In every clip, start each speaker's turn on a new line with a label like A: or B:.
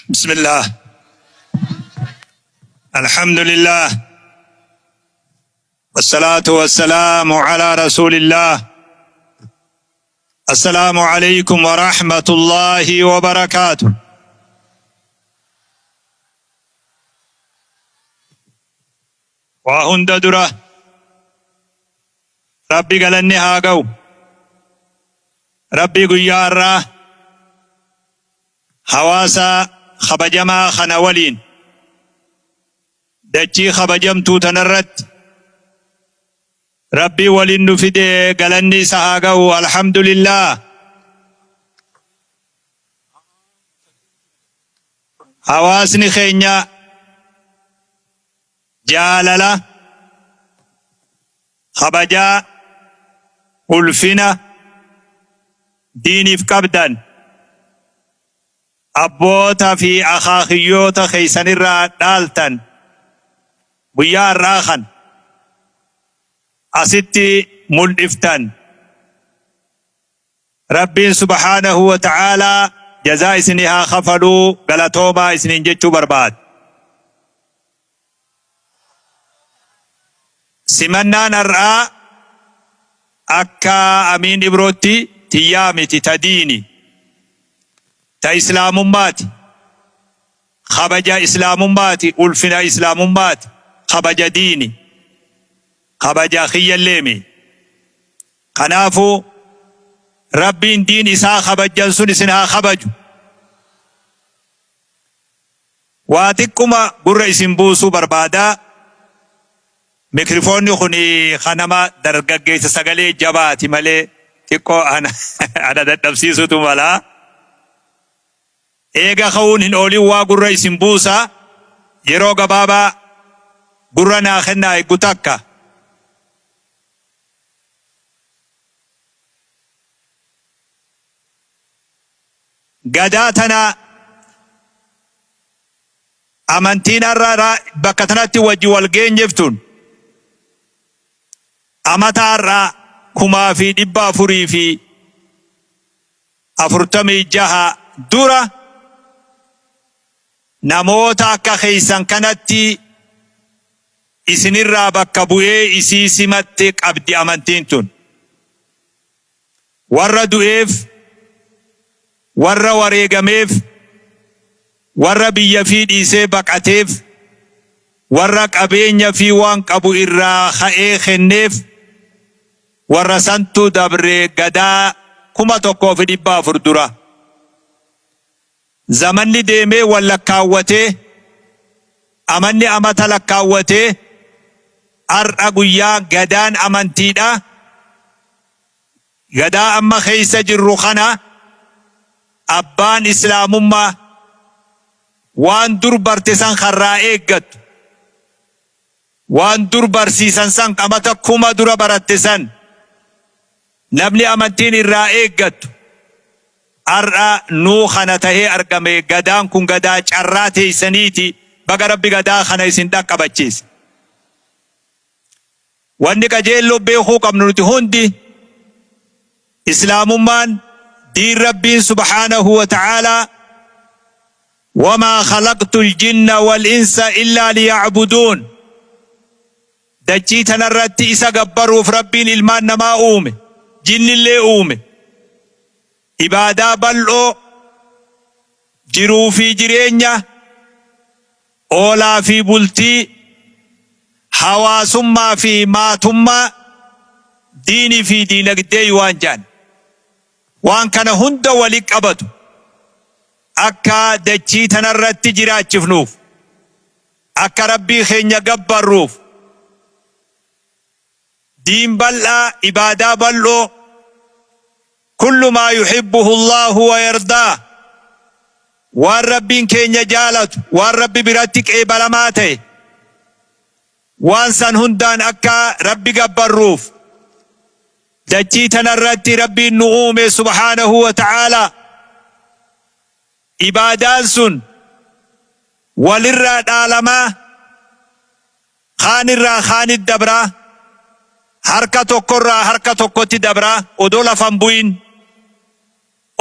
A: بسم الله. الحمد لله والصلاة والسلام على رسول الله. السلام عليكم ورحمة الله وبركاته. وهند درة ربي قالني هاقو ربي قيارة حواسا خبجما خنولين دجي خبجمتو تنرت ربي ولين نفده قالني سهاقو الحمد لله. حواسني خينيا جاللا خبجا ألفنا ديني فكبدن أبوتا في أخاخيوتا خيسان الرا دالتن بيار راخن أستي ملفتن ربي سبحانه وتعالى جزاء سنها خفلوا غلطوما سنين جتشو برباد. سمنان الرأى أكا أمين إبروتي تيامتي تديني تا إسلام ماتي خبجا إسلام ماتي ألفنا إسلام ماتي خبجا ديني خبجا خي الليمي خنافو ربين دين إساء خبجا سن سنها خبجو واتكما قرر إسنبوسو بربادا ميكروفوني خوني خنما درقاقيت سقلي جباتي مالي تكو أنا دبسيسو تمالا إيغا خون هن أولي قرر إسنبوسا يروغا بابا قرر ناخنا إيقوتاكا قداتنا أمانتين الرارا بكتناتي وجي والجين يفتون أمتا الرا كما في دبا فري في أفرتمي جها دورا نموتا كخيسان كانتي إسنرا بكبوئي إسي سمتك أبدي أمانتين تون وردو إف warra wareegameef warra biyya fi dhiisee baqateef warra qabeenya fi waan qabu irraa ka'ee kenneef warra santu dabree gadaa 1400 dura zamanni deemee wal lakkaawwatee amanni amata lakkaawwatee har'a guyyaa gadaan amantiidha. Gadaa amma keessa jirru kana abbaan islaamummaa waan dur barte san karraa eeggatu waan dur barsiisan san amata 1000 dura baratte san namni amantiin irraa eeggatu har'a nuu kana tahee argame. Gadaan kun gadaa carraa teeysaniiti. Baga rabbi gadaa kana isin dhaqqabachiise. Wanni qajeelloo beekuu qabnu nuti hundi islaamummaan دين ربي سبحانه وتعالى وما خلقت الجن والإنس إلا ليعبدون دجيتنا الرتي إسا قبروا في ربين المان نما أومي جن اللي أومي إبادة بلو جرو في جرينيا أولا في بلتي حواسما في ماتما ديني في دينك ديوان جان وان كان هند ولك أبدو أكا دجي تنرت جراج فنوف أكا ربي خين يقبر روف دين بلّا إبادة بلّو كل ما يحبه الله ويرضاه وان ربي خين يجالت وان ربي براتك إي بلماته وان سن هندان أكا ربي قبر روف دجيتنا الرد ربي النعوم سبحانه وتعالى إبادان سن وللرد آلما خان الرا خان الدبرا حركة قرى حركة قوتي دبرا ودول فنبوين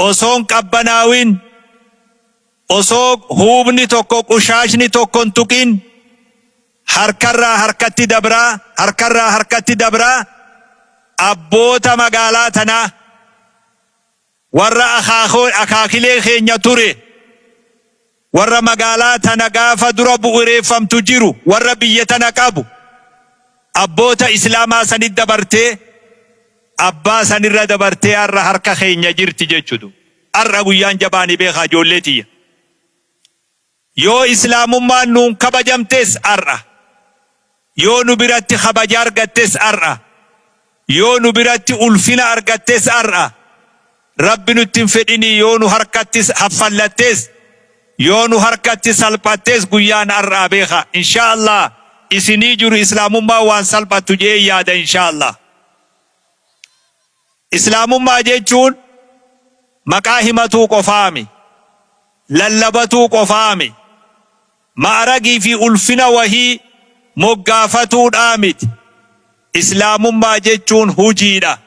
A: osoon qabbanaawin osoo hubni tokko qushaashni tokko hin tuqin harkarraa harkatti dabraa abboota magaalaa tanaa warra akaakilee keenya ture warra magaalaa tana gaafa dura bu'uureeffamtu jiru warra biyya tana qabu abboota islaamaa sanit dabartee abbaa sanirra dabartee har'a harka keenya jirti jechuudha. Har'a guyyaan jabaanii beekaa ijoollee tiyya. Yoo islaamummaan nuun kabajamtes har'a. Yoo nu biratti kabaja argattes har'a. Yoo nu biratti ulfina argattes har'a. Rabbi nutti hin fedhinii yoo nu harkattis haffallattes yoo nu harkatti salphattes guyyaan har'aa beekaa. Inshaallah isinii jiru islaamummaa waan salphattu jee yaada inshaallah. Islaamummaa jechuun maqaa himatuu qofaami. Lallabatuu qofaami. Ma'aragii fi ulfina wahii moggaafatuu miti. Islaamummaa jechuun hujiidha.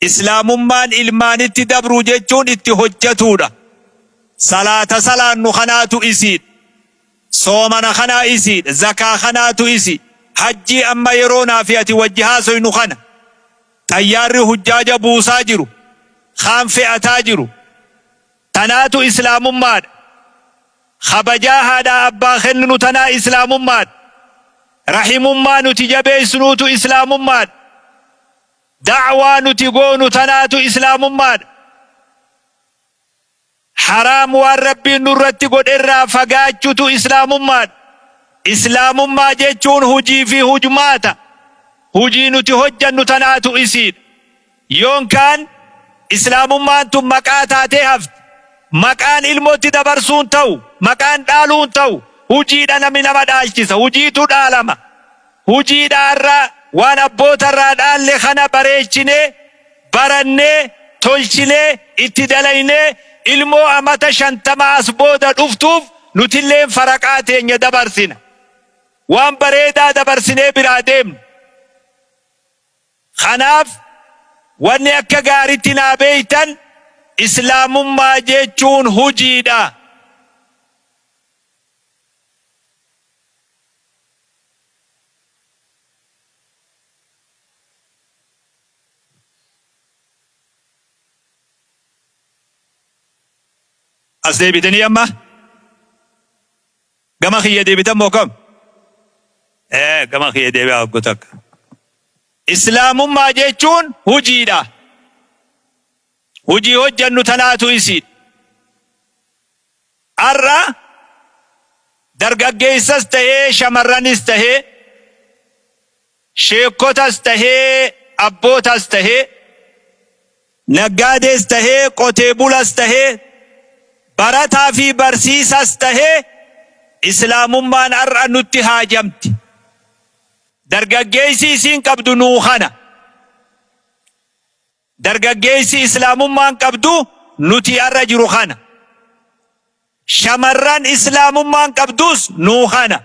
A: Islaamummaan ilmaanitti dabruu jechuun itti hojjetuudha. Salaata salaannu kanaatu isiidha. Soomana kanaa isiidha. Zakaa kanaatu isi. Hajjii amma yeroo naafi ati wajji haasoynu kana. Xayyaarri hujjaaja buusaa jiru. Kaan fe'ataa jiru. Tanaatu islaamummaadha. Kabajaa haadha abbaa kenninu tanaa islaamummaadha. Rahimummaa nuti jabeessinuutu islaamummaadha. Da'waa nuti goonu tanaatu islaamummaadha. Haraam waan rabbiin nurratti godherraa fagaachutu islaamummaadha. Islaamummaa jechuun hujii fi hujmaata. Hujii nuti hojjannu tanaatu isiidha. Yoonkaan islaamummaan tun maqaa taatee hafti. Maqaan ilmootti dabarsuun ta'u, maqaan dhaaluun ta'u, hujiidha namni nama dhaalchisa. Hujiitu dhaalama. Hujiidhaarraa waan abbootarraa dhaalle kana bareechinee, barannee, tolchinee, itti dalaynee ilmoo amata 50 as booda dhuftuuf nutilleen faraqaa teenya dabarsina. Waan bareedaa dabarsinee biraa deemnu. Kanaaf wanni akka gaariitti naa beeytan islaamummaa jechuun hujiidha. As deebitanii amma gama kiyya deebitan moo kam? Gama kiyya deebi'aa obbo takka. Islaamummaa jechuun hujiidha. Hujii hojjannu tanaatu isiidha. Har'a dargaggeessas tahee shamarranis tahee sheekotas tahee abbootas tahee naggaadees tahee qotee bulas tahee barataa fi barsiisas tahee islaamummaan har'a nutti haajamti. Dargaggeessi isiin qabdu nuu kana. Dargaggeessi islaamummaan qabdu nuti har'a jiru kana. Shamarran islaamummaan qabdus nuu kana.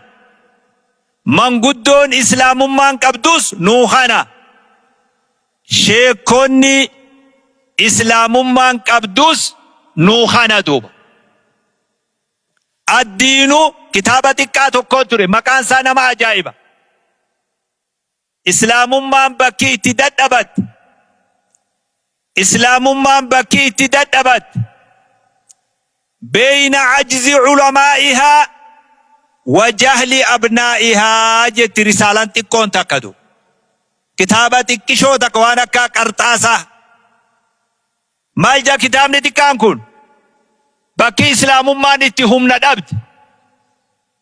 A: Manguddoon islaamummaan qabdus nuu kana. Sheekonni islaamummaan qabdus nuu kana duuba. Addiinu kitaaba xiqqaa tokko ture maqaan isaa nama ajaa'iba. Islaamummaan bakki itti dadhabatte. Islaamummaan bakki itti dadhabatte. Beeyna ajzi ulamaa'ihaa wa jahli abnaa'ihaa jetti risaalaan xiqqoon takka du. Kitaaba xiqqishoo takka waan akka qarxaasaa. Maal jaa kitaabni xiqqaan kun? Bakki islaamummaan itti humna dhabde.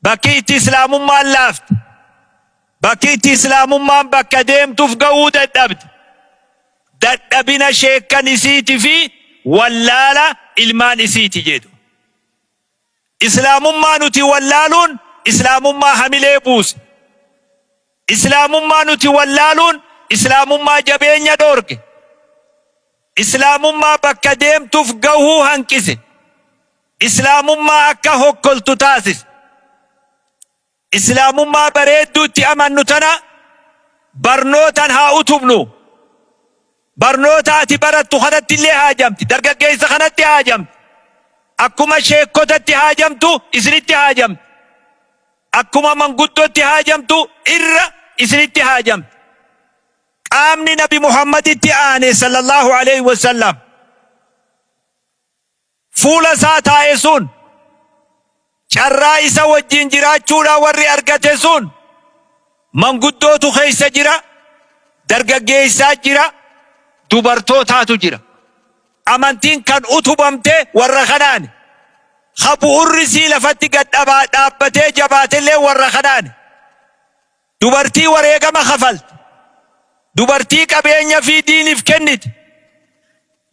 A: Bakki itti islaamummaan laafte. Bakki itti islaamummaan bakka deemtuuf ga'uu dadhabde. Dadhabina sheekkan isiiti fi wallaala ilmaan isiiti jedhu. Islaamummaa nuti wallaaluun islaamummaa hamilee buuse. Islaamummaa nuti wallaaluun islaamummaa jabeenya dhoorge. Islaamummaa bakka deemtuuf ga'uu hanqise. Islaamummaa akka hokkoltu taasise. Islaamummaa bareedduutti amannu tana barnootaan haa utubnu. Barnoota ati barattu kanatti illee haajamti. Dargaggeessa kanatti haajamti. akkuma sheekotatti haajamtu isinitti haajamti, akkuma manguddootti haajamtu irra isinitti haajamti. qaamni nabi Muhammaditti aane sallallahu alaihi wasallam fuula isaa taa'e sun carraa isa wajjin jiraachuudha warri argate sun manguddootu keessa jira, dargaggeessaa jira, dubartootaatu jira. amantiin kan utubamte warra kanaan, habuurri sii lafatti gadhabaa dhaabbatee jabaatellee warra kanaan. dubartii wareegama kafalti, dubartii qabeenya fi diiniif kennite,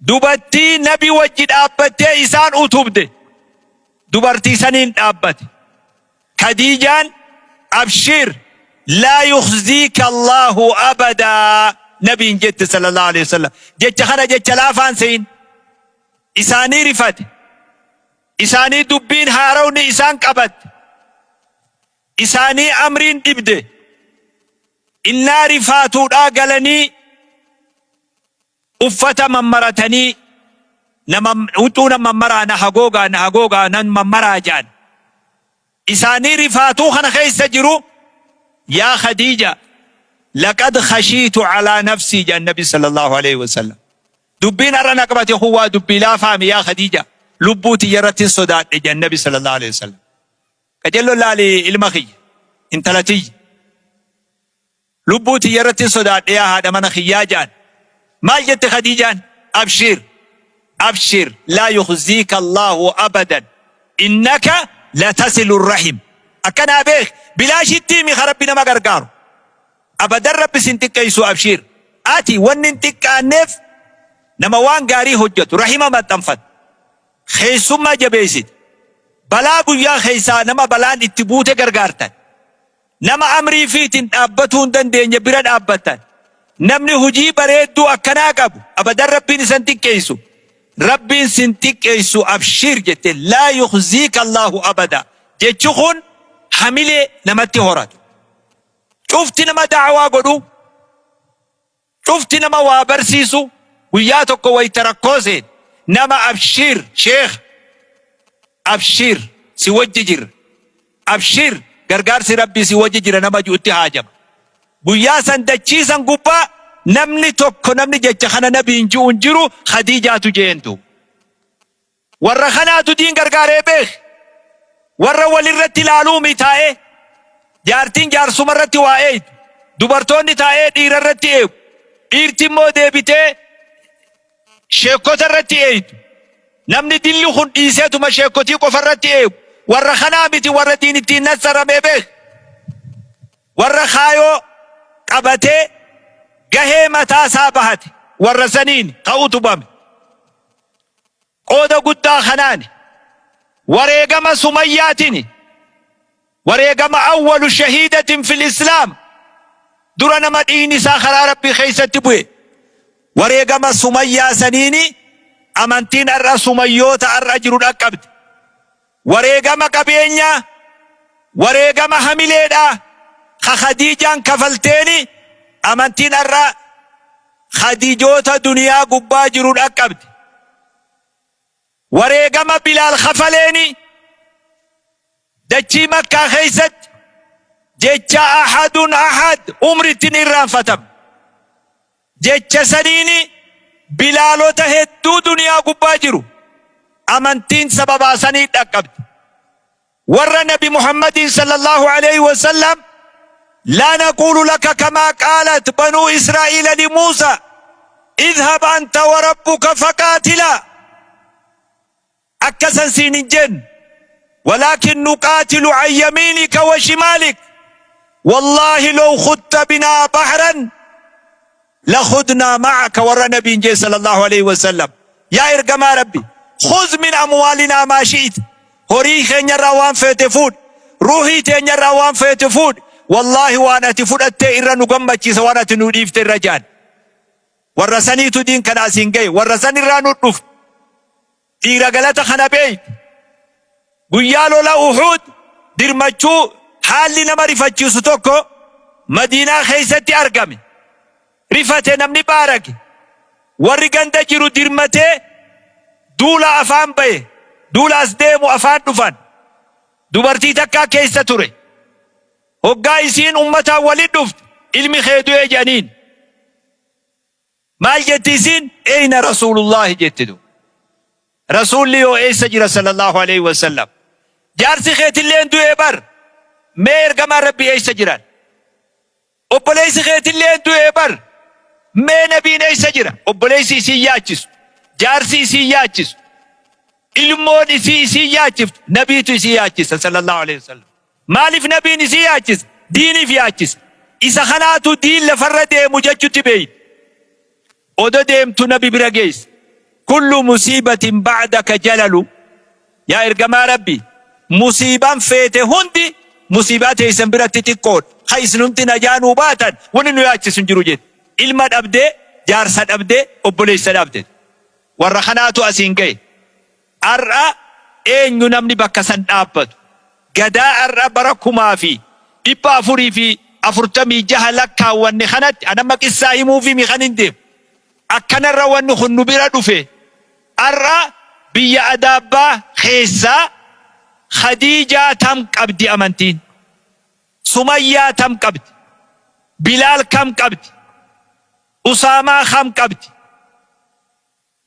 A: dubartii nabi wajji dhaabbattee isaan utubde, dubartii saniin dhaabbate. Khadiijaan abshir laa yukhziika Allahu abadaa nabiin jette sallallahu alaihi wasallam. jecha kana jecha laafaan seyin isaanii rifate, isaanii dubbiin haarawni isaan qabatte, isaanii amriin dhibde. innaa rifaatuudhaa galanii uffata mammaratanii huccuu nama mammaraa na hagoogaa nan mammaraa jaan isaanii rifaatuu kana keessa jiru. yaa Khadiija laqad khashiitu calaa nafsii jaan nabi sallallahu alaihi wasallam. dubbiin har'a na qabate huwaa dubbii laafaami. yaa Khadiija lubbuu tiyya irratti sodaadhe jaan nabi sallallahu alaihi wasallam. qajeello laali ilma kiyya intala tiyya lubbuu tiyya irratti sodaadhe yaa haadha mana kiyyaa jaan. maal jette Khadiijaan? abshir abshir laa yukhziika Allahu abadan innaka latasilu rrahim. akkanaa beek bilaashittii mi rabbi nama gargaaru abadan rabbi sin xiqqeessu. abshir ati wanni hin xiqqaanneef nama waan gaarii hojjetu rahima maxxanfat keessummaa jabeessit balaa guyyaa keessaa nama balaan itti buute gargaartan, nama amrii fiitiin dhaabbatuu hin dandeenye bira dhaabbattan, namni hujii bareedduu akkanaa qabu abadan rabbiin isan xiqqeessu. rabbiin sin xiqqeessu. abshir jette laa yukhziika Allahu abada jechu kun hamilee namatti horatu. cufti nama da'awaa godhu, cufti nama waa barsiisu guyyaa tokko wayta rakkoo seen nama abshir sheekh abshir si wajji jirra, abshir gargaarsi rabbii si wajji jira nama juutti haajama. guyyaa san dachiisan gubbaa namni tokko namni jecha kana nabiin ji'uun jiru Khadiijaatu jeentu. warra kanaatu diin gargaaree beek, warra walirratti ilaaluu mitaa'ee jaartiin jaarsuma irratti waa eeytu, dubartoonni taa'ee dhiira irratti eegu, dhiirti immoo deebitee sheekota irratti eeytu, namni dilli kun dhiiseetuma sheekotii qofa irratti eegu. warra kanaa miti warra diin ittiin nassaramee beek, warra kaayoo qabatee gahee mataa isaa bahate warra saniin ka utubame. qooda guddaa kanaan wareegama Sumayyaatiin, wareegama awwalu shahiidatin fil islaam, dura nama dhiigni isaa karaa rabbii keessatti bu'e wareegama Sumayyaa saniini amantiin har'a Sumayyoota har'a jiru dhaqqabde. wareegama qabeenyaa, wareegama hamileedhaa ka Khadiijaan kafalteeni amantiin har'a Khadiijoota duniyaa gubbaa jiru dhaqqabde. wareegama Bilaal kafaleeni dachii Makkaa keessatti jecha ahadun ahad umrittiin irraanfatam jecha saniini bilaalota hedduu duniyaa gubbaa jiru amantiin sababaa sanii dhaqqabde. warra nabi Muhammadin sallallahu alaihi wasallam لا نقول لك كما قالت بنو إسرائيل لموسى اذهب أنت وربك فقاتلا أكسن سين جن، ولكن نقاتل عن يمينك وشمالك، والله لو خدت بنا بحرا لخدنا معك. ور نبي صلى الله عليه وسلم يا إرقم ربي خذ من أموالنا ما شئت، هريخ نروان فيتفود، روحي تنروان فيتفود، والله وانا تفودت إرى نقمتي سوانا تنوديفت الرجال. ورساني تدين كناسين جاي ورساني رانو نف إيرا غلطة خنابيت قيالو لا أحود درمچو حالي نما رفتشو ستوكو مدينة خيستي أرقامي رفتي نمني بارك ورقان دجرو درمتي دولا أفام بي duulaas deemu afaan dhufan dubartii takkaa keessa ture hoggaa isiin ummataan walit dhufte ilmi kee du'e jedhaniin maal jetti isiin eyna rasuulullaahi jettidu rasuulli yoo eessa jira sallallahu alaihi wasallam jaarsi keetilleen du'e bar mee ergamaan rabbii eessa jiran obboleessi keetilleen du'e bar mee nabiin eessa jira obboleessi isii yaachisu jaarsi isii yaachisu ilmoon isii yaachiftu nabiitu isii yaachisa sallallahu alaihi wasallam maaliif nabiin isii yaachisa diiniif yaachisa isa kanaatu diin lafarra deemu jechutti beeyt odo deemtu nabi bira geessa kullu musiibatin ba'daka jalalu yaa ergamaa rabbi musiibaan feete hundi musiibaa teessan biratti xiqqoodha ha isinumti najaanuu baatan wani nu yaachisu jiru jedhe ilma dhabdee jaarsa dhabdee obboleessa dhabde warra kanaatu asiin ga'e ar'a eenyu namni bakka san dhaabbatu gadaa ar'a bara 1446 lakkaawwanne kanatti anamma qissaa himuu fi mikan hin deemu akkanarra wanni kun nu bira dhufe ar'a biyya adaabbaa keessaa Khadiijaa tam qabdi amantiin Sumayyaa tam qabdi Bilaal kam qabdi Usaamaa kam qabdi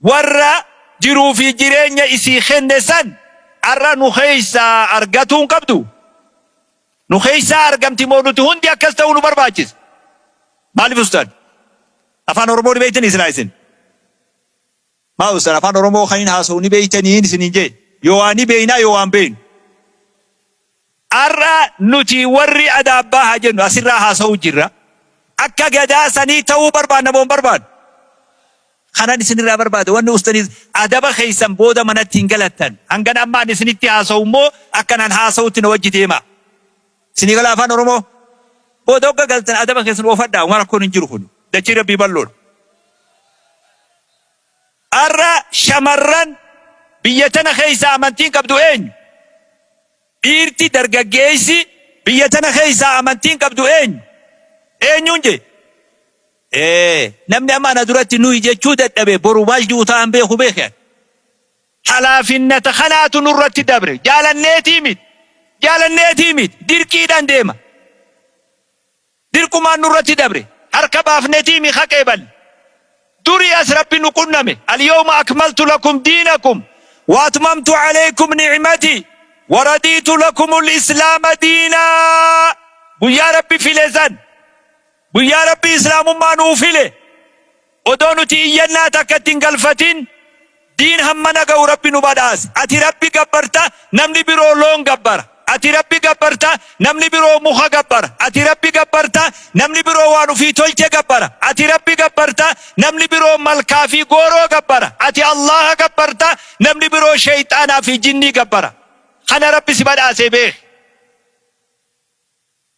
A: warra jiruu fi jireenya isii kenne san arra nu keessaa argatuun qabdu nu keessaa argamti moo nuti hundi akkas ta'uu nu barbaachisa maaliif ustaad afaan oromoo ni beeytanii isin isin maa ustaad afaan oromoo kan haasa'u ni beeytanii isin hin jee yoo waan ni beeynaa yoo waan beeynu arra nuti warri adaabbaa haa jennu asirraa haasa'uu jirra akka gadaa sanii ta'uu barbaadna moo hin barbaadu kanan isinirraa barbaade wanni ustaaniis adaba keessan booda manatti hin galattan hangan ammaan isinitti haasa'u immoo akkanaan haasa'utti na wajji deema isinii gala afaan oromoo booda hogga galtan adaba keessan oofadhaa waan akkoon hin jiru kun dachii rabbii balloodha arra shamarran biyya tana keessa amantiin qabdu eenyu dhiirti dargaggeessi biyya tana keessa amantiin qabdu eenyuun jee namni amma ana duratti nuyi jechuu dadhabe boru maal jiru ta'an beeku beekan halaafinnata kanaatu nurratti dabre jaalanneetii miti dirqiidhaan deema dirqumaan nurratti dabre harka baafnetii mi haqee balle durii as rabbi nu qunname alyawma akmaltu lakum diinakum wa atmamtu alaykum ni'mati wa raditu lakum al-islaama diinaa guyyaa rabbi file san guyyaa rabbi islaamummaa nuu file odoo nuti iyyannaa takkatti hin galfatin diin hammana ga'u rabbi nu badhaase ati rabbi gabbarta namni biroo loon gabbara ati rabbi gabbarta namni biroo muka gabbara ati rabbi gabbarta namni biroo waan ufii tolche gabbara ati rabbi gabbarta namni biroo malkaa fi gooroo gabbara ati allaha gabbarta namni biroo shayxaanaa fi jinnii gabbara kana rabbi si badhaase beek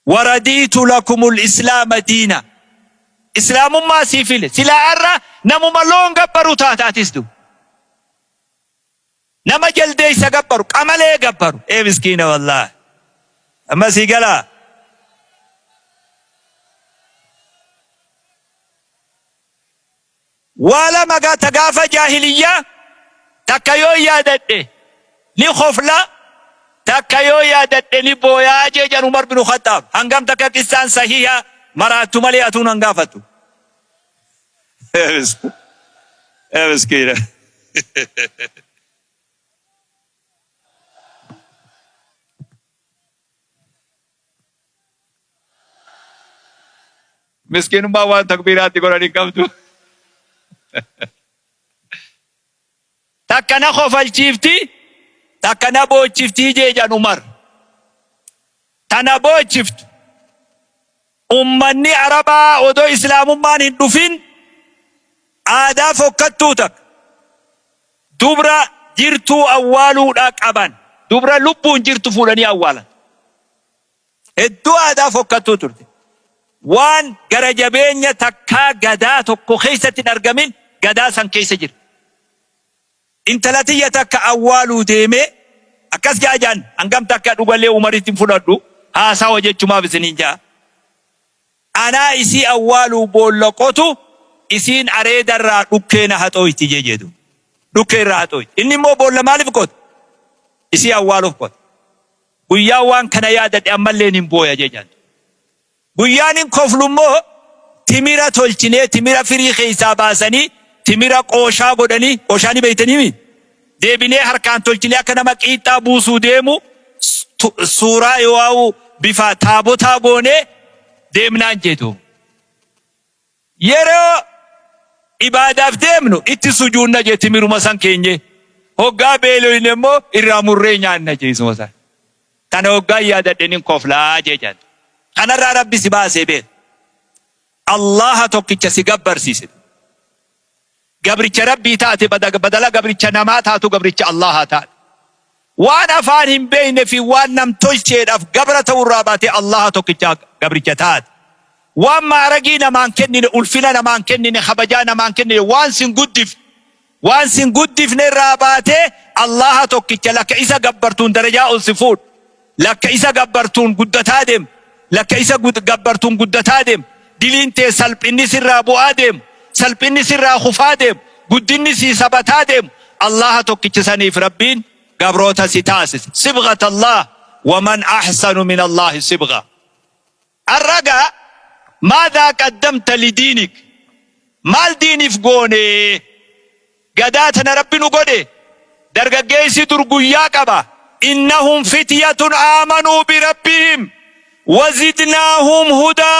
A: ورضيت لكم الإسلام دينا إسلام ما سيفيل سلا أرى نمو ملون قبرو تاتاتيسدو نما جلدي سقبرو عملي قبرو إيه مسكينة والله أما سيقلا ولا مقا تقافة جاهلية تكيو يادتي لخفلة تكيو يادتني بويا جيجان عمر بن الخطاب هنگام تكا قصان صحيحة مراتو ملي أتون هنگافتو مسكينة مسكين ما وان تكبيرات قراني كمتو تكا نخوف الجيفتي تكنا بوچفتی جیجان عمر تنا بوچفت امنی عربا ودو اسلام مان هندوفين آدا فكتوتك دبرا جرتو أولو داك أبان دبرا لبون جرتو فولاني أولا الدو آدا فكتوتك وان غرجبين تكا غدا تكو خيسة نرغمين غدا سان كيسة جر انتلاتية تكا أولو ديمي أكاس جاجان أنغام تكا دوغالي عمريتين فلادو هاسا وجه چما بسنين جا أنا إسي أولو بولقوتو إسين أريد الرا دوكينا هاتوي تيجيدو دوكي راتوي إني مو بولا مالي فكوت isi awwaaluuf qote guyyaa waan kana yaadadhe ammalleen hin booya jejan guyyaan hin koflummoo timira tolchinee timira firii keessaa baasanii timira qooshaa godhanii qooshaanii beeytanii mi deebinee harkaan tolchinee akka nama qiixxaa buusuu deemu suuraa yoo bifa taabotaa goonee deemnaan jeetu yeroo ibaadaaf deemnu itti sujuunna jee timiruma san keenye hoggaa beeloyin immoo irraa murree nyaanna jeesuma san tana hoggaa yaadadhenin koflaa jejan kanarraa rabbi si baasee beek allaha tokkicha si gabbarsiise gabricha rabbii taate badala gabricha namaa taatu gabricha allaha taate waan afaan hin beeyne fi waan nam tolcheedhaaf gabra ta'urraa baatee allaha tokkicha gabricha taate waan maaragii namaan kennine ulfina namaan kennine kabajaa namaan kennine waan sin guddifne irraa baatee allaha tokkicha lakka isa gabbartuun darajaa ol si fuudh lakka isa gabbartuun guddataa deem lakka isa gabbartuun guddataa deem diliin tee salphinni sirraa bu'aa deem salphinni sirraa kufaa deem guddinni sii sabataa deem allaha tokkicha saniif rabbiin gabroota si taasis sibgat allah waman ahsanu min allahi sibga arragaa ماذا قدمت لدينك مال ديني فقوني قداتنا ربي نقودي درقا قيسي درقويا قبا إنهم فتية آمنوا بربهم وزدناهم هدى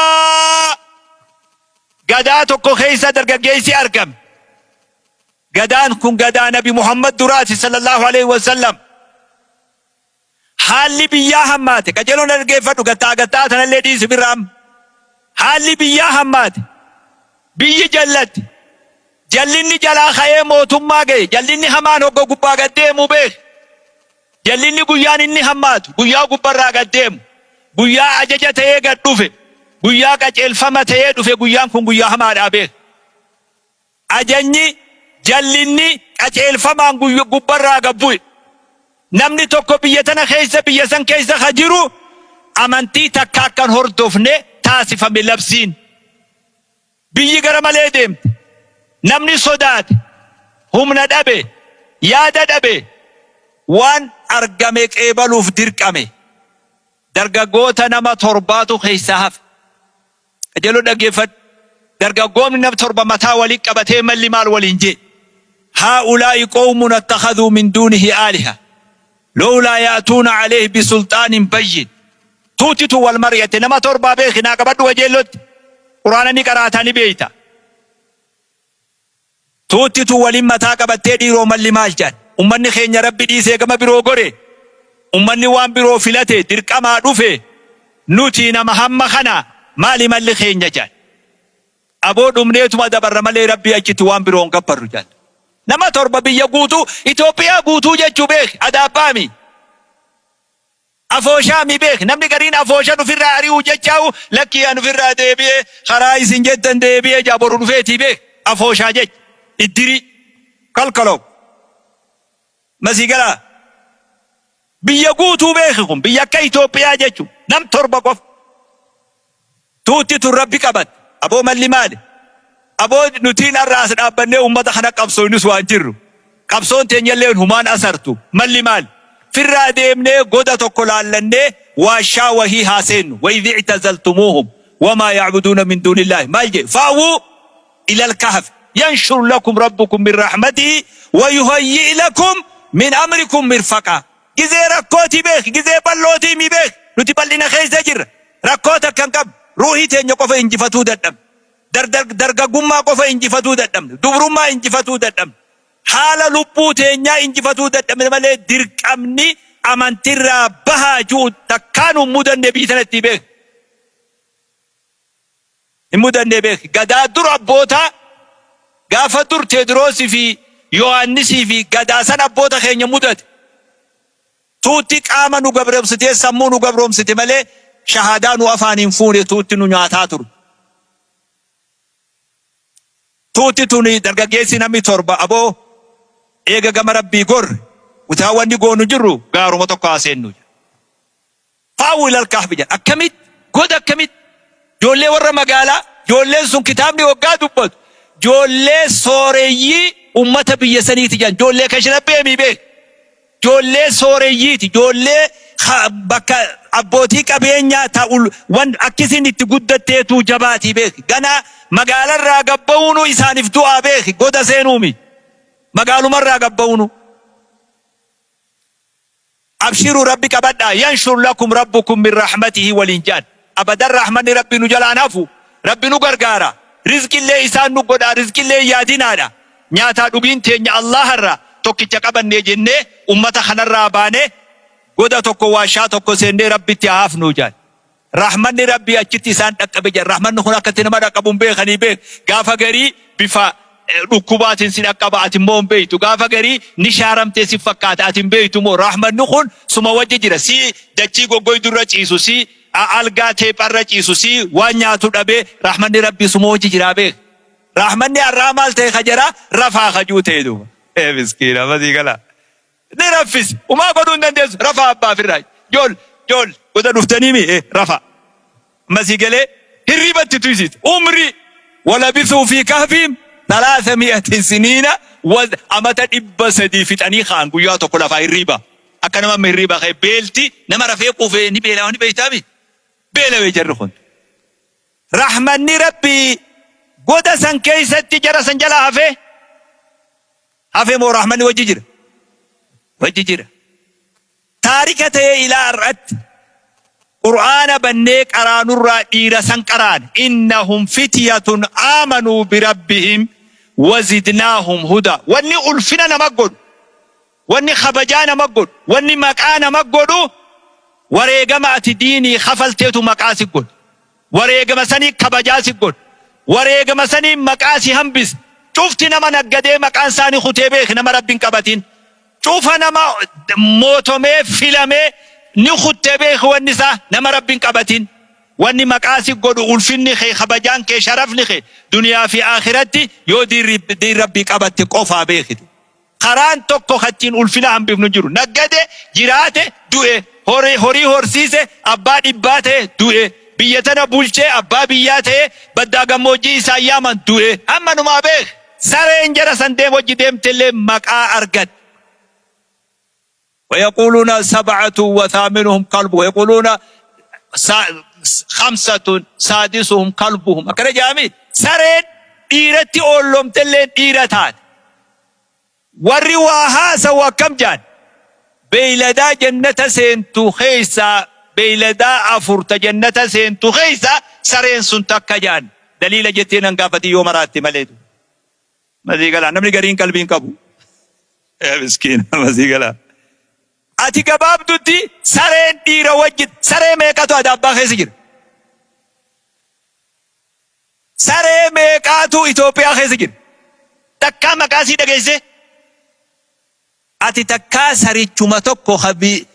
A: قداتك خيسة درقا قيسي أركم قدان كن قدان نبي محمد دراسي صلى الله عليه وسلم حالي بيا هماتك أجلون القيفتو قطاتنا اللي ديس برام حالي بيا همات بيا جلت جلني جلا خيه موتم ماجي جلني همان هو قبّا قدّم وبيه جلني قيان إني همات قيا قبّا قدّم قيا أججة تيه قدّوفه قيا كجل فما تيه دوفه قيان كون قيا همان أبيه أجني جلني كجل فما قبّا قبّوه نمني توكو بيتنا خيسة بيسان كيسة خجرو أمانتي تكاكن هردوفني تاسفا من لبسين بيي غرم الادم نمني صدات هم ندبه ياد دبه وان ارقمك ايبالو في درقمه درقا قوتا نما ترباتو خيساف اجلو دقيفت درقا قوم نما تربا متاولي قبتي ملي مال والانجي هؤلاء قوم اتخذوا من دونه آلهة لولا يأتون عليه بسلطان بين توتيتو والمرية نما تربا بيخي ناقبت وجيلت قرآن نقراتاني بيتا توتيتو ولما تاقبت تيدي روما اللي مالجان أمني خين ربي ديسي كما برو غوري أمني وان برو فلاتي درك أما روفي نوتي نما هم خنا مالي مالي خين جان أبو دمنيتو ما دبر مالي ربي أجيت وان برو انقبر رجال نما تربا بيا قوتو إتوبيا قوتو جاتشو بيخ أدابامي أفوشامي بيك نمني قرين أفوشا نفر عريو جاو لكي نفر ديبي خرايس جدا ديبي جابر نفيتي بيك أفوشا جاج الدري كالكالو مسيقلا بيقوتو بيخكم بيكيتو بياججو نم تربقف توتي تربي كبت أبو مالي مالي أبو نتين الرأس أبني أمتا خنا قبصو نسوان جرو قبصون تنيالين همان أسرتو مالي مالي فرّا ديمني قدة قلالني واشا وهي هاسين وإذ اعتزلتموهم وما يعبدون من دون الله ما يجي فاووا إلى الكهف ينشر لكم ربكم من رحمته ويهيئ لكم من أمركم مرفقا جزي ركوتي بيك جزي بلوتي مي بيك نتبلنا خيز جر ركوتا كان قب روحي تين يقف انجفتو ددم درقا قمّا قف انجفتو ددم دبرما انجفتو ددم حال لبوتي نيا انجفتو ددم مالي درك أمني أمان ترى بها جود تكانوا مدن نبي ثلاثي بيك مدن نبيك قدا در أبوتا قافة در تدروسي في يوانسي في قدا سن أبوتا خين مدد توتيك آمنوا قبرهم ستي سمونوا قبرهم ستي مالي شهادان وافان فوني توتي نياتاتر توتي توني درقا جيسي نمي تربا أبو إيغا قام ربي قر وتاواني قونو جرو قارو متقاسين نوجا فاول الكهف جان أكمت قد أكمت جولي ورا مقالا جولي سن كتابني وقادو بود جولي سوريي أمتا بيساني تجان جولي كشنا بيمي بيه جولي سورييتي جولي بكا أبوتي كبينيا تقول وان أكسين تقدتيتو جباتي بيك غنا مقال الراقبونو إسان افتوا بيك قد سينومي مقالو من راقبونو أبشروا ربك بدأ ينشر لكم ربكم من رحمته والإنجاد أبدا الرحمن ربي نجلان أفو ربي نقرقارا رزق الله إسان نقودا رزق الله يادينادا نياتا دبين تيني الله الرا توكي چقبن نجنة أمتا خنر رابانه قودا توكو واشا توكو سيني ربي تيهاف نوجان رحمن ربي أجتي سان تقبجر رحمن نخونا كتنما رقبون بيخني بيك غافا غري بفا ركوبات سين أقبات موم بيتو غافا غري نشارم تيسي فكات بيتو مو رحمن نخون سما وجه جرا سي دچي غوغوي درچ إيسو سي ألغاتي پرچ إيسو سي وانياتو دبي رحمن ربي سما وجه جرا بيك رحمن الرامال تي خجرا رفا خجو تيدو مسكينة ما دي قلا نرفس وما قدون ندس رفا أبا في الراج جول قد نفتنيمي رفا مسيقلي هربة تتوزيت عمري ولبثوا في كهفهم 300 سنين وأمتا إبسدي في تاني خان قياتو كلا فاي الربا أكنا ما الربا خي بيلتي نما رفيقو في نبيلا ونبيتامي بيلا ويجرخون رحمن ربي قد سن كيست جرى سنجلا هفه مو رحمن وججر تاركته إلى الرد قرآن بنيك أران الرئير سنقران إنهم فتية آمنوا بربهم وزدناهم هدى واني ألفنا نمقل واني خبجان مقل واني مكان مقل وريقما ديني خفلتيتو مكاسي قل وريقما سني كبجاسي قل وريقما سني مكاسي همبس شفتي نما نقدي مكان ساني خطيبه نما ربين كبتين شوف نما موتومي فيلمي نخطيبه والنساء نما ربين كبتين واني مكاسي قد ألفني خي خبجان كي شرفني خي دنيا في آخرتي يو دي ربي كبتي قوفا بيخي قران توكو خطين ألفنا هم بفنو جرو نقدي جراته دوئي هوري هورسيسه أبا إباته دوئي بيتنا بولچه أبا بياته بدا غموجي سايامان دوئي أما نما بيخ سرين جرى سندم وجدهم تلي مكا أرقد ويقولون 7 وثامنهم قلب ويقولون 5 سادسهم قلبهم أكرا جامي سرين إيرتي أولهم تلين إيرتات والرواها سوى كم جان بيلدا جنة سينتو خيسا بيلدا أفرت جنة سينتو خيسا سرين سنتك جان دليل جتين انقافتي يوم راتي مليدو مزي قال نمني قرين قلبين كبو يا مسكين مزي قال اتي كباب دوتي سرين ديرا وجد سرين ميكاتو ادابا خيسجر سرين ميكاتو إثيوبيا خيسجر تكا مكاسي دقيسي اتي تكا سري چومتوكو خبي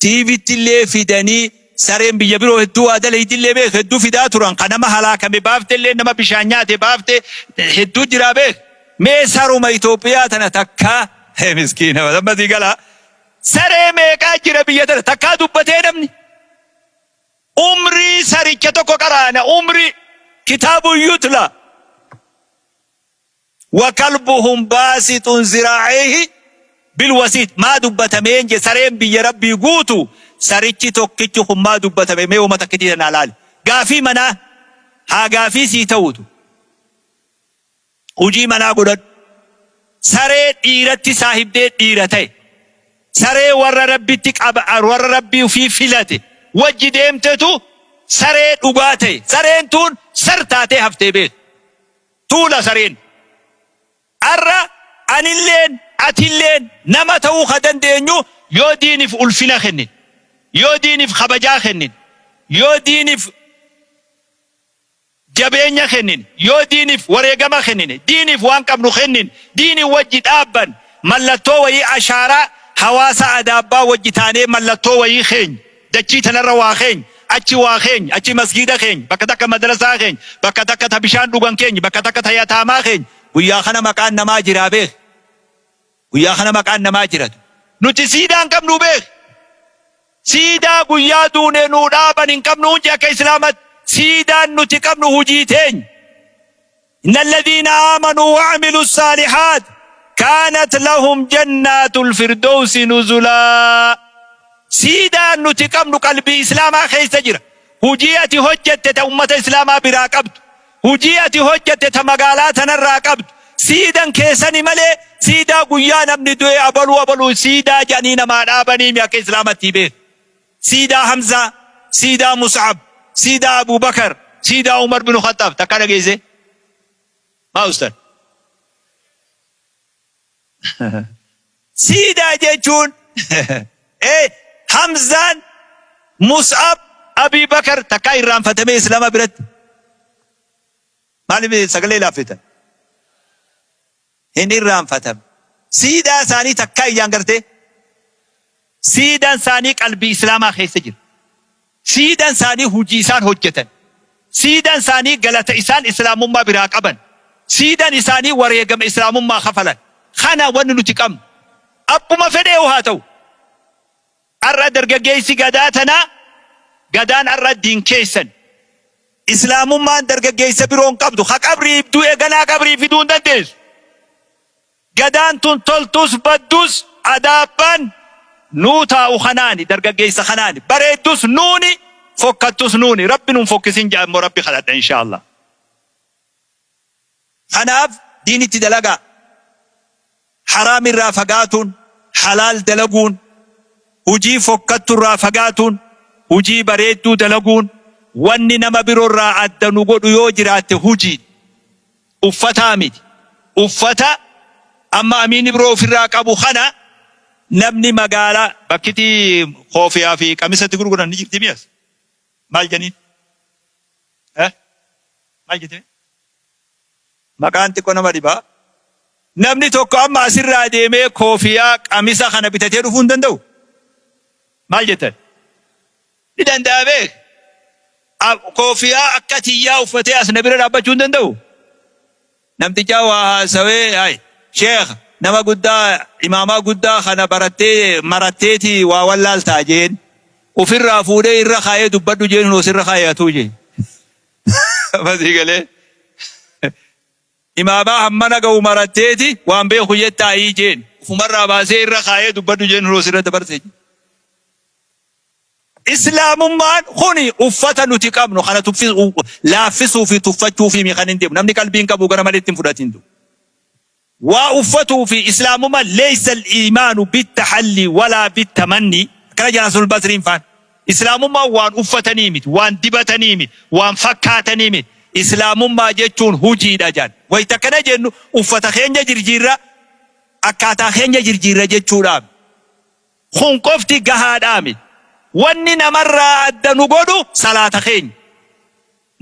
A: تيفي تلي فيداني سرين بيجبرو هدو ادلي تلي بيخ هدو فيداتوران قنما هلاكا ببافت اللي نما بشانياتي بافت هدو جرابيخ ميسارو ما إثيوبيا تنا تكا هي مسكينة ما دي قالها سري ميكا جربية تنا تكا دبتين امني عمري سري كتوكو قرانا عمري كتاب يتلى وكلبهم باسط ذراعيه بالوسيط ما دبتمين جي سرين بي ربي قوتو سريكي توكيكو ما دبتمين ميو ما تكتين نالال قافي منا ها قافي سيتوتو hujii manaa godhadhu saree dhiiratti saahibdee dhiira ta'e saree warra rabbitti qaba warra rabbii ofii filate wajji deemtetu saree dhugaa ta'e sareen tun sartaatee haftee beek tuula sareen arra anilleen atilleen nama ta'uu ka dandeenyu yoo diiniif ulfina kennin yoo diiniif kabajaa kennin yoo diiniif jabeenya kennin yoo diiniif wareegama kennin diiniif waan qabnu kennin diini wajji dhaabban mallattoo wayii ashaaraa hawaasa adaabbaa wajji taanee mallattoo wayii keenya dachii tanarra waa keenya achi waa keenya achi masgiida keenya bakka takka madrasaa keenya bakka takka ta bishaan dhugan keenya bakka takka ta yataamaa keenya guyyaa kana maqaan namaa jiraa beek guyyaa kana maqaan namaa jiratu nuti siidaan qabnu beek siidaa guyyaa duunee nuu dhaaban hin qabnu hundi akka islaamat سيدان نتقبل هجيتين إن الذين آمنوا وعملوا الصالحات كانت لهم جنات الفردوس نزلا سيدا نتكم قلبي إسلاما خيس جرا هجيتي هجت أمة إسلاما براقبت هجيتي هجت تمقالاتنا الراقبت سيدا كيساني ملي سيدا قيانا من دوي أبلو سيدا جانين ما نابني مياك إسلامتي بيت سيدا حمزة سيدا مصعب سيدا أبو بكر سيدا عمر بن الخطاب تكانا جيزي ما أستاذ سيدا جيجون إيه حمزة مصعب أبي بكر تكاي رام فتمي إسلام برد مالي سقلي لافتا هني رام فتم سيدا ثاني تكاي يانغرتي سيدا ثاني قلبي إسلام خيس جر سيدا ثاني هجيسان هجتن سيدا ثاني غلط إسلام ما براقبا سيدا ثاني وريقم إسلام ما خفلا خنا وننتقم أبو ما فديو هاتو أرى درجيسي قداتنا قدان أرى الدين كيسن إسلام ما درجيسي برون قبضو خاك أبري بدو إغنا قبري في دون دندس قدان تنطلتوس بدوس أدابان نوتا وخناني درجيسي خناني بريدوس نوني فكتوس نوني ربي نفكسين جاء مربي خلات إن شاء الله خناف ديني تدلقا حرام الرافقاتون حلال دلقون hujii fokkattu irraa fagaatuun hujii bareedduu dalaguun wanni nama biroo irraa adda nu godhu yoo jiraatte hujii uffataa miti uffata amma amiini biroo ofirraa qabu kana namni magaalaa bakkitii koofiyaa fi qamisatti gurguran ni jirti miyas maal janiin maal jette maqaan xiqqoo nama dhibaa namni tokko amma asirraa deemee koofiyaa qamisa kana bitatee dhufuu hin danda'u maal jettan ni danda'a beek koofiyaa akka tiyyaa uffatee as na bira dhaabbachuu hin danda'u namticha waa haasawee ay sheekh nama guddaa imaamaa guddaa kana maratteeti waa wallaaltaa jeen ofirraa fuudhee irra kaayee dubbadhu jeen osirra kaayatuu jeen masii galee imaamaa hammana ga'u maratteeti waan beeku jettaayii jeen ufumarraa baasee irra kaayee dubbadhu jeen osirra dabarse jeen إسلام خوني أفتا نتقام نخانا لافسوا في تفتشوا في مخانين ديم نمني قلبين كابو غرام لتن فراتين دو وأفتوا في إسلام ليس الإيمان بالتحلي ولا بالتمني كرجع رسول البصرين فان إسلام وان أفتا نيمت وان دبتا نيمت وان فكاتا نيمت إسلام جيتشون هجي دجان ويتكنا جنو أفتا خينجا جرجيرا أكاتا خينجا جرجيرا جيتشون آم خون قفتي قهاد آمد wanni namarraa adda nu godhu salaata keenya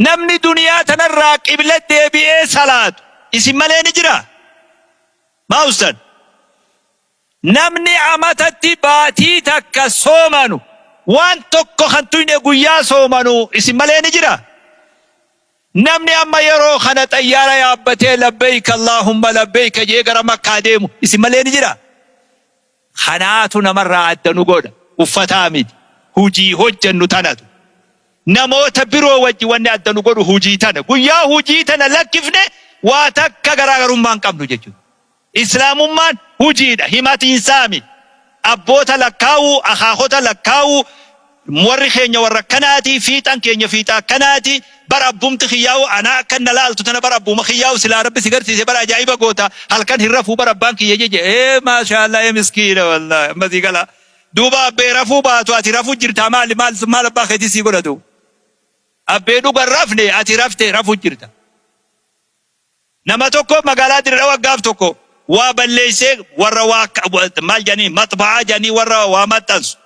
A: namni duniyaa tanarraa qibla deebi'ee salaatu isin malee ni jira maa ustad namni amatatti baatii takka soomanu waan tokko kan tuyne guyyaa soomanu isin malee ni jira namni amma yeroo kana xayyaara yaabbatee labbayk allahumma labbayk jee gara makkaa deemu isin malee ni jira kanaatu namarraa adda nu godha uffataa miti hujii hojjannu tanatu namoota biroo wajji wanni adda nu godhu hujii tana guyyaa hujii tana lakkifne waa takka garaagarummaan qabnu jechuudha islaamummaan hujiidha himatiinsaa miti abboota lakkaa'uu akaakota lakkaa'uu warri keenya warra kanaati fiixan keenya fiixaa kanaati bara abbumti khiyyaa'u anaa akkan na laaltu tana bara abbuma khiyyaa'u silaa rabbi si garsiise bara ajaa'iba goota halkan hin rafuu bara abbaan kiyya jeje maashaallah miskiina wallahi ammasii gala duuba abbee rafuu baatu ati rafuu jirta maal abbaa keetii sii godhatu abbee dhugan rafne ati rafte rafuu jirta nama tokko magaalaa dirra waggaaf tokko waa balleessee warra waa maal janii matba'aa janii warra waa maxxansu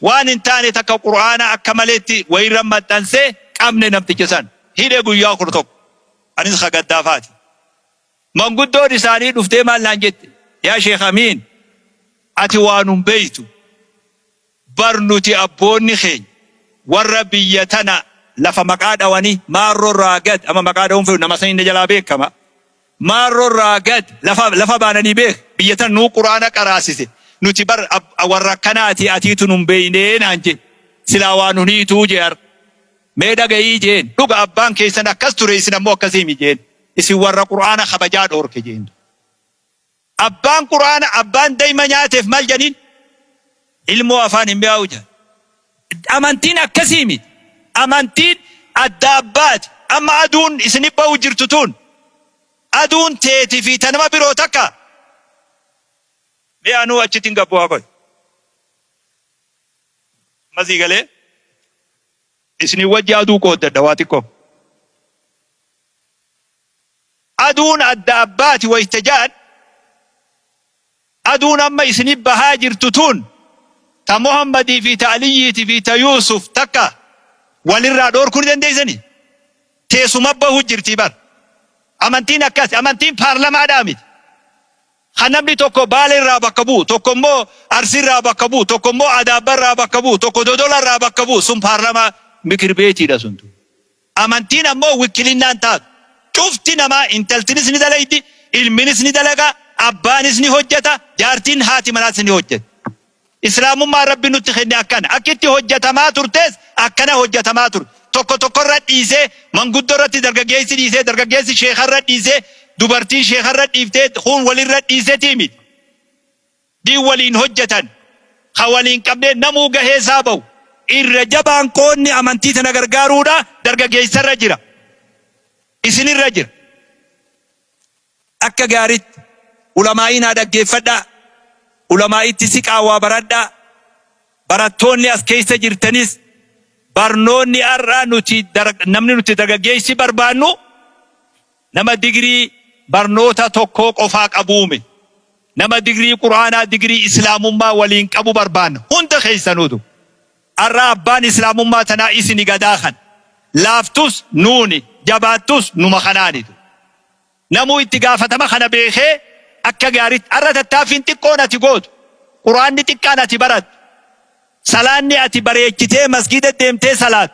A: waan hin taane takka qur'aana akka maleetti wayirra maxxansee qabne namticha san hidhe guyyaa kudha tokko anis hagaddaafaati manguddoon isaanii dhuftee maal naan jette yaa sheekh amiin ati waanum beeytu barnuti abboonni keenya warra biyya tana lafa maqaa dhawanii maarroo irraa gad ama maqaa dhawuun fedhu nama san inni jalaa beekama maarroo irraa gad lafa baananii beek biyya tana nuu quraana qaraasise nuti bar warra kanaati atiitu nun beeynee naan je silaa waa nuniituu jeer mee dhagayii jeen dhuga abbaan keessan akkas ture isin ammoo akkasii mi jeen isin warra quraana kabajaa dhoorke jeen أبان قرآن أبان دايما ياتف مال جنين علمو أفان بياوجا أمانتين أكسيمي أمانتين الدابات أما أدون إسنبا وجرتتون أدون تيتي في تنما بروتكا بيانو أجتين قبوها قوي مزي قالي إسني وجه أدو قود دواتكم أدون الدابات ويتجان أدون أما إسنبا هاجر تتون تا محمد في تعليي في تا يوسف تكا وللرا دور كل دنديزني تيسو مبه جرتي بار أمانتين أكاس أمانتين بارلمان دامت خنمني توكو بالي رابا كبو توكو مو أرسي رابا كبو توكو مو أدابر رابا كبو توكو دودولا رابا كبو سن بارلمان مكر بيتي دا سنتو أمانتين أمو وكلنا انتاد شفتي نما انتلتنس ندلائدي المنس ندلقا أبانس نهجتا جارتين هاتي مناس نهجت إسلام ما ربي نتخذني أكان أكيد هجتا ما ترتز أكنا هجتا ما تر توكو رد إيزي من قد رد درجيسي إيزي درجيسي شيخ رد إيزي دوبرتي شيخ رد إفتاد خون ولي رد إيزي تيمي دي ولين هجتا خوالين قبل نمو جهي سابو الرجبان كوني أمانتي تنغرغارودا درجيسي رجرا إسني الرجر أكا غارت علماء هذا جيفدا علماء تسيك آوا بردا براتوني أسكيس جرتنيس برنوني أرى نمني نتي درجيسي بربانو نما ديجري برنوتا توكوك أفاق أبومي نما ديجري قرآن ديجري إسلام ما ولين أبو بربان هند خيسانودو أرى أبان إسلام ما تنائسي نقداخن لافتوس نوني جباتوس نمخناني نمو اتقافة مخنا بيخي أكا غاريت أرى تتافين تقونا تقود قرآن تقانا تبرد سلاني أتي بريكتي مسجد ديمتي سلات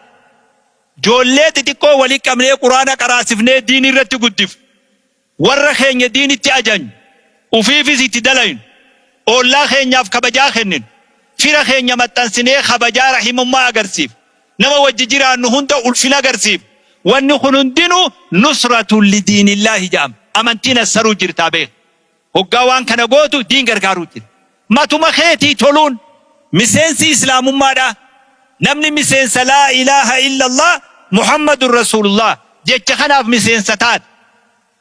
A: جولي تتقو ولي كملي قرآن قراسفني ديني رت قدف ورخين ديني تأجن وفي سيتي دلين أولا خين ياف خبجا خنن فيرا خين يمتنسني خبجا رحم ما أغرسيف نما وججيران نهند ألفنا أغرسيف وأن دينو نصرة لدين الله جام أمانتين السرو جرتابه وقوان كان قوتو دين غرغارو جر ما تمخيتي تولون مسينسي إسلام مادا نمني مسينس لا إله إلا الله محمد رسول الله جيتش خناف مسينستات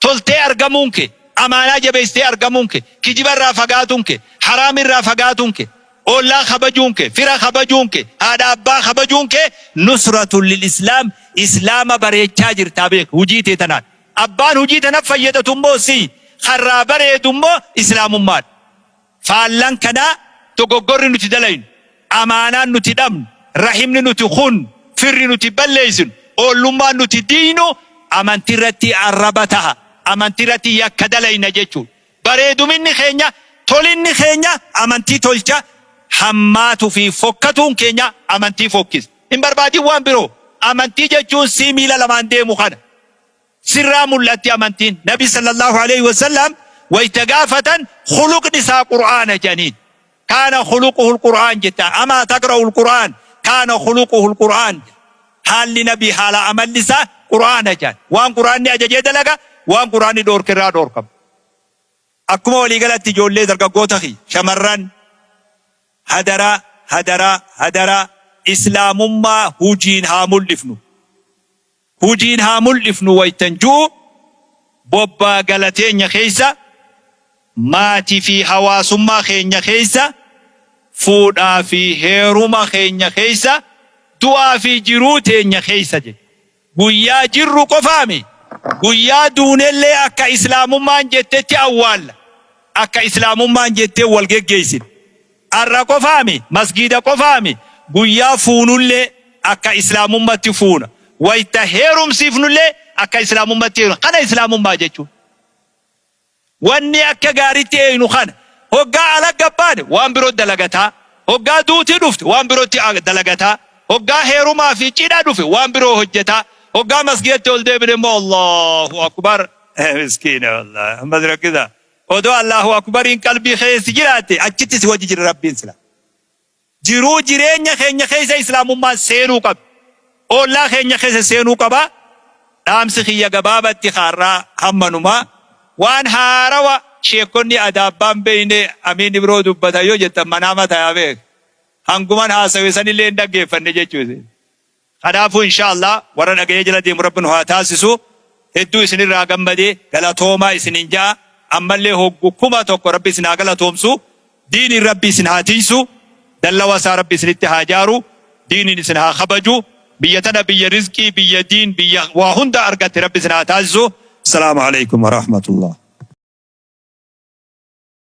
A: تولتي أرغمونك أمانا جبستي أرغمونك كجبر رافقاتونك حرام رافقاتونك أولا خبجونك فرا خبجونك هذا أبا خبجونك نصرة للإسلام إسلام بريتشا جرتابيك هجيتي تنات أبان هجيتنا فيدتم موسي خرابر يدمو إسلام مات فالان كنا تغغر نتدلين أمانا نتدم رحمن نتخون فر نتبليسن أولما نتدينو أمان ترتي عربتها أمان ترتي يكدلين جيشو بريدو مني خينيا تولين خينيا أمان تي تولجا حماتو في فكتون كينيا أمان تي فوكس إن بربادي وان برو أمان تي جيشون سيميلا لمان دي مخانا سرام التي أمانتين نبي صلى الله عليه وسلم ويتقافة خلق نساء قرآن جنين كان خلقه القرآن جتا أما تقرأ القرآن كان خلقه القرآن حال لنبي حال عمل نساء قرآن جان وان قرآن أججد لك وان قرآن دور كرا دور كم أكما ولي قلت جولي درقا قوتخي شمران هدرا إسلام ما هجين هامل لفنو هجين هامل إفنو ويتنجو بوبا غلطين خيسا ماتي في حواسما خين خيسا فودا في هيروما خين خيسا دعا في جروتين خيسا جي قويا جرو قفامي قويا دون اللي أكا إسلام ما جتتي أول أكا إسلام ما جتتي والغي جيسين أرى قفامي مسجد قفامي قويا فونو اللي أكا إسلام ما تفونا ويتهيرم سيفنو لي أكا إسلام ماتيرو خانا إسلام ما جيشو واني أكا غاريتي إنو خانا هقا على قبان وان برو دلغتا هقا دوتي دفت وان برو دلغتا هقا هيرو ما في جيدا دفت وان برو هجتا هقا مسجد تولدي بنمو الله أكبر مسكين والله مدرك كذا ودو الله أكبر إن قلبي خيس جراتي أجتي سوى جير ربين سلام جيرو جيرين يخين يخيس إسلام ما سيرو قب أولا خينيا خيس سينو كبا دام سخيا قبابة تخارا همانوما وان هاروا sheekonni adaabbaan beeyne amiin biroo dubbata yoo jettan manaama tayaa beek. Hanguman haasawe sanillee hin dhaggeeffanne jechuuti. Kanaafuu inshaallah warra dhaga'ee jala deemu Rabbiin haa taasisu. Hedduu isinirraa gammadee galatoomaa isinin jaa. Ammallee hoggu kuma tokko Rabbi isin haa galatoomsu. Diiniin Rabbi isin haa tiisu. Dallawa isaa Rabbi isinitti haa jaaru. Diiniin isin haa kabaju. Biyya tana biyya rizqii, biyya diin, biyya waa hunda argatte Rabbi isin haa taasisu. Assalaamu alaikum wa rahmatullah.